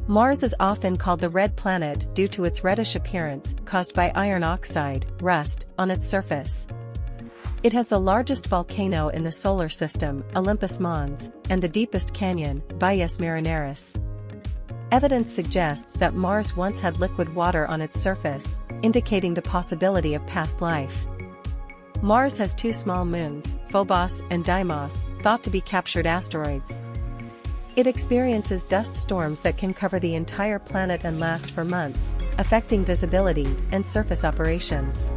Mars is often called the red planet due to its reddish appearance caused by iron oxide, rust, on its surface. It has the largest volcano in the solar system, Olympus Mons, and the deepest canyon, Valles Marineris. Evidence suggests that Mars once had liquid water on its surface, indicating the possibility of past life. Mars has two small moons, Phobos and Deimos, thought to be captured asteroids. It experiences dust storms that can cover the entire planet and last for months, affecting visibility and surface operations.